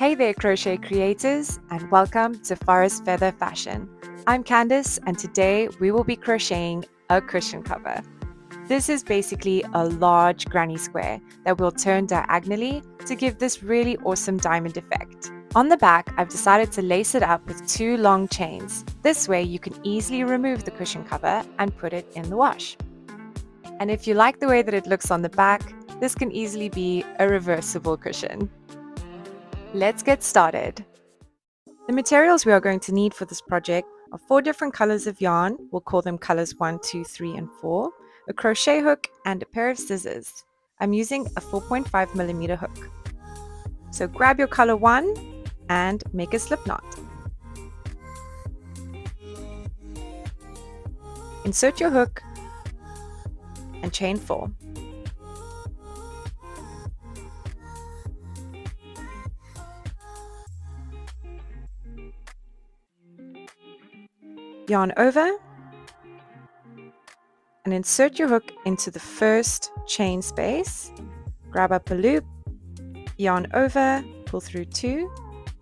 Hey there, crochet creators, and welcome to Forest Feather Fashion. I'm Candice, and today we will be crocheting a cushion cover. This is basically a large granny square that we'll turn diagonally to give this really awesome diamond effect. On the back, I've decided to lace it up with 2 long chains. This way you can easily remove the cushion cover and put it in the wash. And if you like the way that it looks on the back, this can easily be a reversible cushion. Let's get started. The materials we are going to need for this project are 4 different colors of yarn. We'll call them colors 1, 2, 3, and 4, a crochet hook, and a pair of scissors. I'm using a 4.5mm hook. So grab your color 1 and make a slip knot. Insert your hook and chain 4. Yarn over and insert your hook into the first chain space. Grab up a loop, yarn over, pull through 2,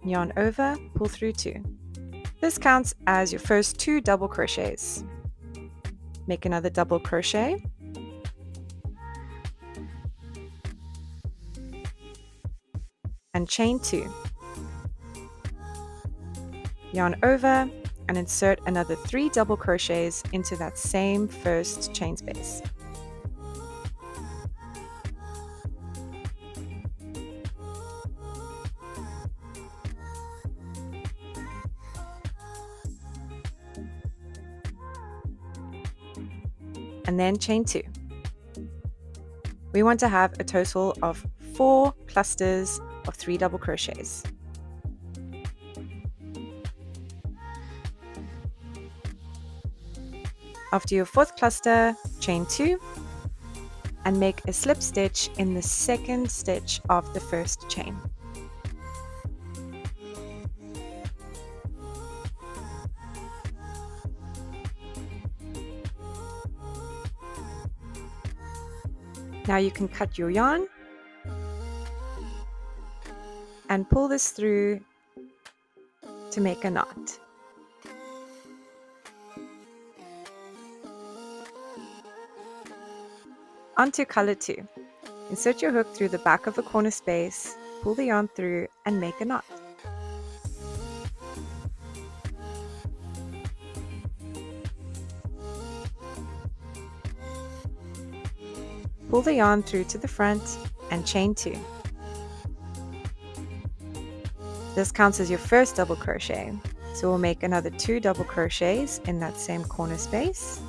yarn over, pull through 2. This counts as your first 2 double crochets. Make another double crochet. And chain 2. Yarn over and insert another 3 double crochets into that same first chain space. And then chain 2. We want to have a total of 4 clusters of 3 double crochets. After your 4th cluster, chain 2 and make a slip stitch in the 2nd stitch of the first chain. Now you can cut your yarn and pull this through to make a knot. Onto color 2. Insert your hook through the back of the corner space, pull the yarn through and make a knot. Pull the yarn through to the front and chain 2. This counts as your first double crochet, so we'll make another 2 double crochets in that same corner space.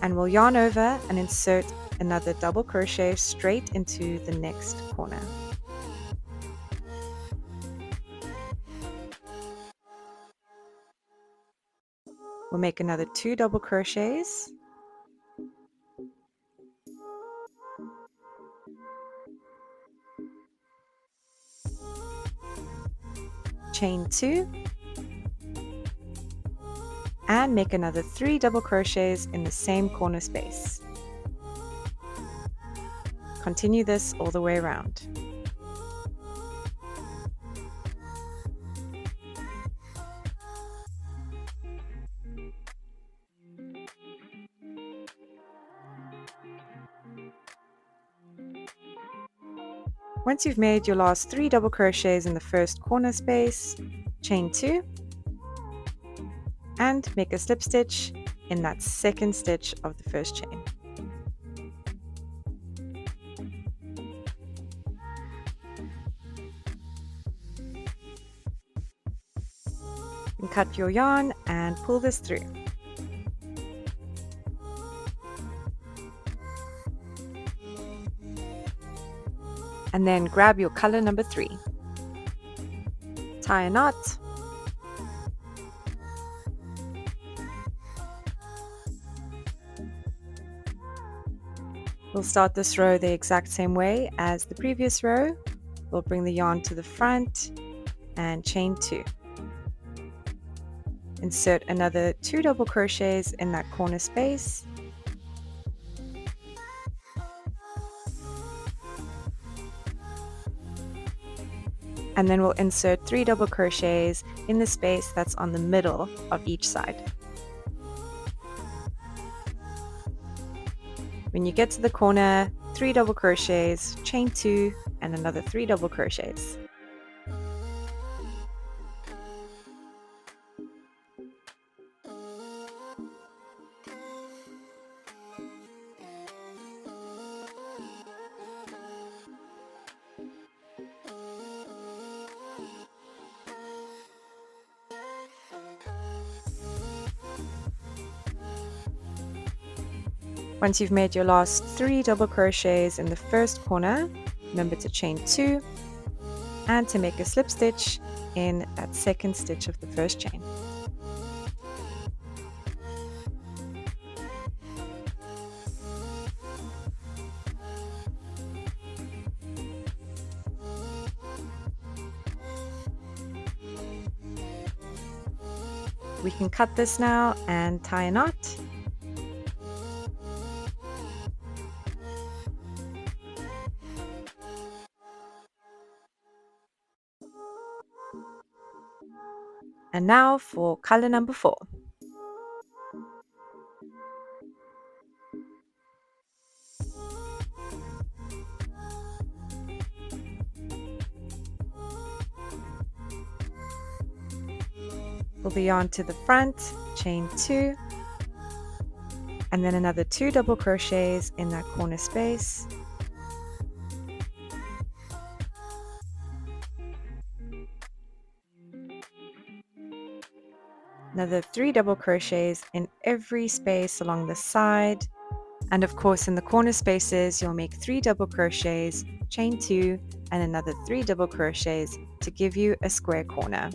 And we'll yarn over and insert another double crochet straight into the next corner. We'll make another 2 double crochets. Chain 2. And make another 3 double crochets in the same corner space. Continue this all the way around. Once you've made your last 3 double crochets in the first corner space, chain 2 and make a slip stitch in that 2nd stitch of the first chain. And cut your yarn and pull this through. And then grab your color number 3. Tie a knot. We'll start this row the exact same way as the previous row. We'll bring the yarn to the front and chain 2. Insert another 2 double crochets in that corner space and then we'll insert 3 double crochets in the space that's on the middle of each side. When you get to the corner, 3 double crochets, chain 2 and another 3 double crochets. Once you've made your last 3 double crochets in the first corner, remember to chain 2 and to make a slip stitch in that second stitch of the first chain. We can cut this now and tie a knot. And now for color number 4. Pull the yarn to the front, chain 2, and then another 2 double crochets in that corner space. Another 3 double crochets in every space along the side, and of course in the corner spaces you'll make 3 double crochets, chain 2 and another 3 double crochets to give you a square corner.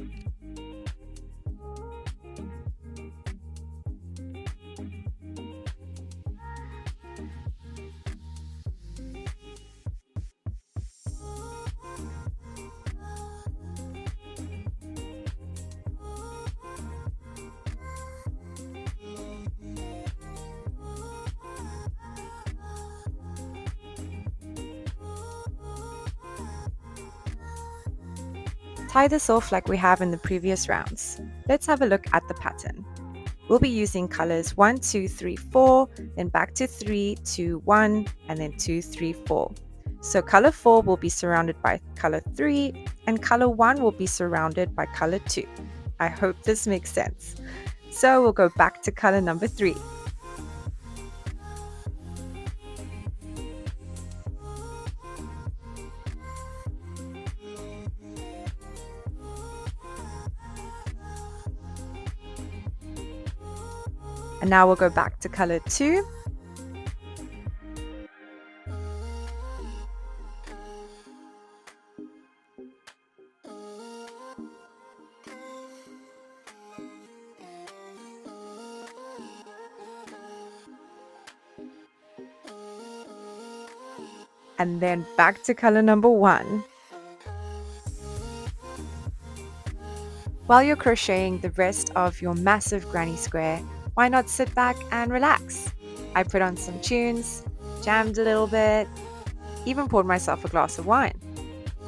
Tie this off like we have in the previous rounds. Let's have a look at the pattern. We'll be using colors 1, 2, 3, 4, then back to 3, 2, 1, and then 2, 3, 4. So color 4 will be surrounded by color 3, and color 1 will be surrounded by color 2. I hope this makes sense. So we'll go back to color number 3. And now we'll go back to color 2. And then back to color number 1. While you're crocheting the rest of your massive granny square, why not sit back and relax? I put on some tunes, jammed a little bit, even poured myself a glass of wine.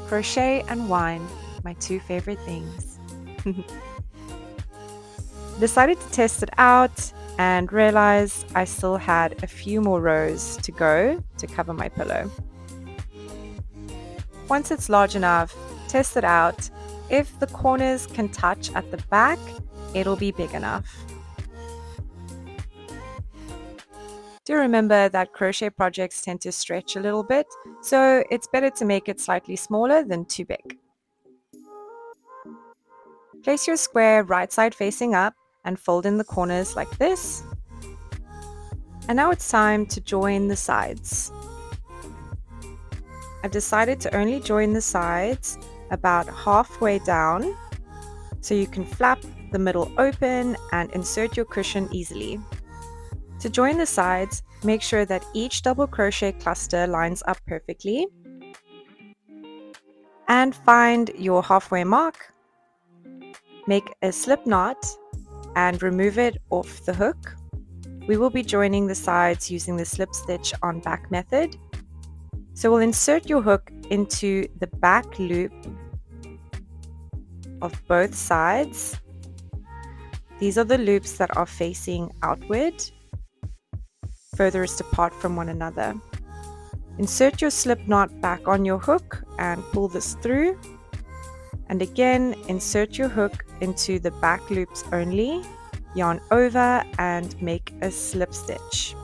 Crochet and wine, my 2 favorite things. Decided to test it out and realized I still had a few more rows to go to cover my pillow. Once it's large enough, test it out. If the corners can touch at the back, it'll be big enough. Do remember that crochet projects tend to stretch a little bit, so it's better to make it slightly smaller than too big. Place your square right side facing up and fold in the corners like this. And now it's time to join the sides. I've decided to only join the sides about halfway down, so you can flap the middle open and insert your cushion easily. To join the sides, make sure that each double crochet cluster lines up perfectly. And find your halfway mark. Make a slip knot and remove it off the hook. We will be joining the sides using the slip stitch on back method. So we'll insert your hook into the back loop of both sides. These are the loops that are facing outward, furthest apart from one another. Insert your slip knot back on your hook and pull this through. And again, insert your hook into the back loops only, yarn over and make a slip stitch.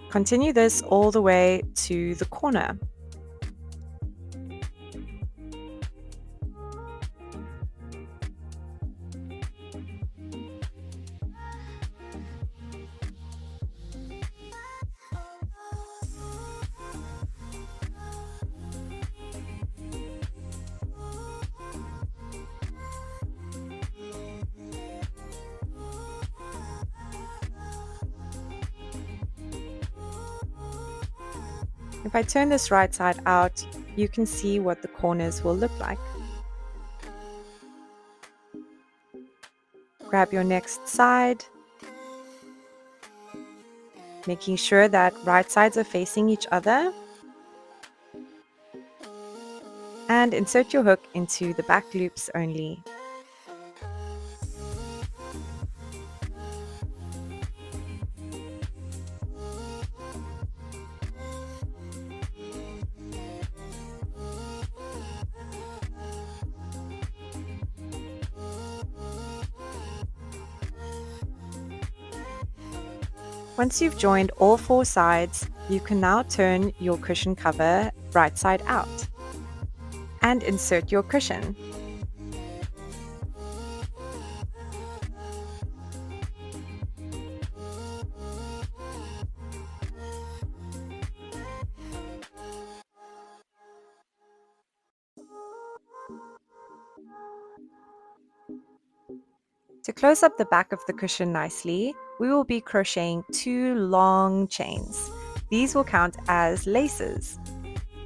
Continue this all the way to the corner. If I turn this right side out, you can see what the corners will look like. Grab your next side, making sure that right sides are facing each other, and insert your hook into the back loops only. Once you've joined all 4 sides, you can now turn your cushion cover right side out and insert your cushion. To close up the back of the cushion nicely, we will be crocheting 2 long chains. These will count as laces.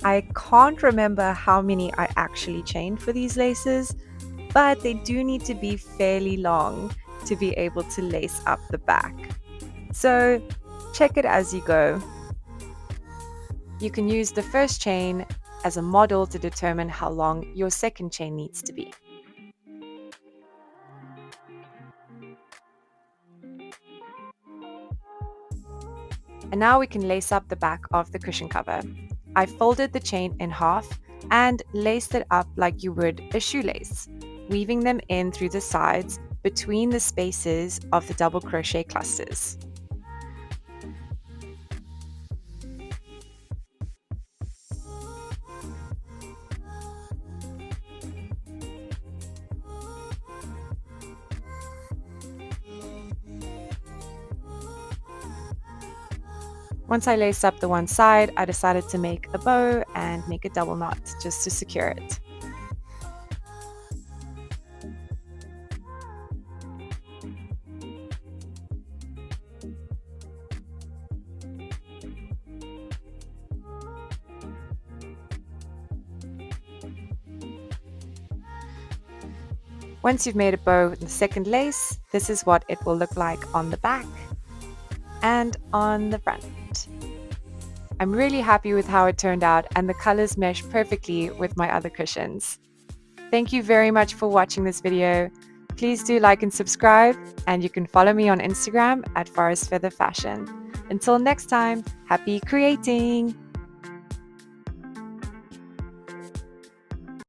I can't remember how many I actually chained for these laces, but they do need to be fairly long to be able to lace up the back. So check it as you go. You can use the first chain as a model to determine how long your second chain needs to be. And now we can lace up the back of the cushion cover. I folded the chain in half and laced it up like you would a shoelace, weaving them in through the sides between the spaces of the double crochet clusters. Once I laced up the one side, I decided to make a bow and make a double knot just to secure it. Once you've made a bow with the second lace, this is what it will look like on the back and on the front. I'm really happy with how it turned out, and the colors mesh perfectly with my other cushions. Thank you very much for watching this video. Please do like and subscribe, and you can follow me on Instagram at Forest Feather Fashion. Until next time, happy creating!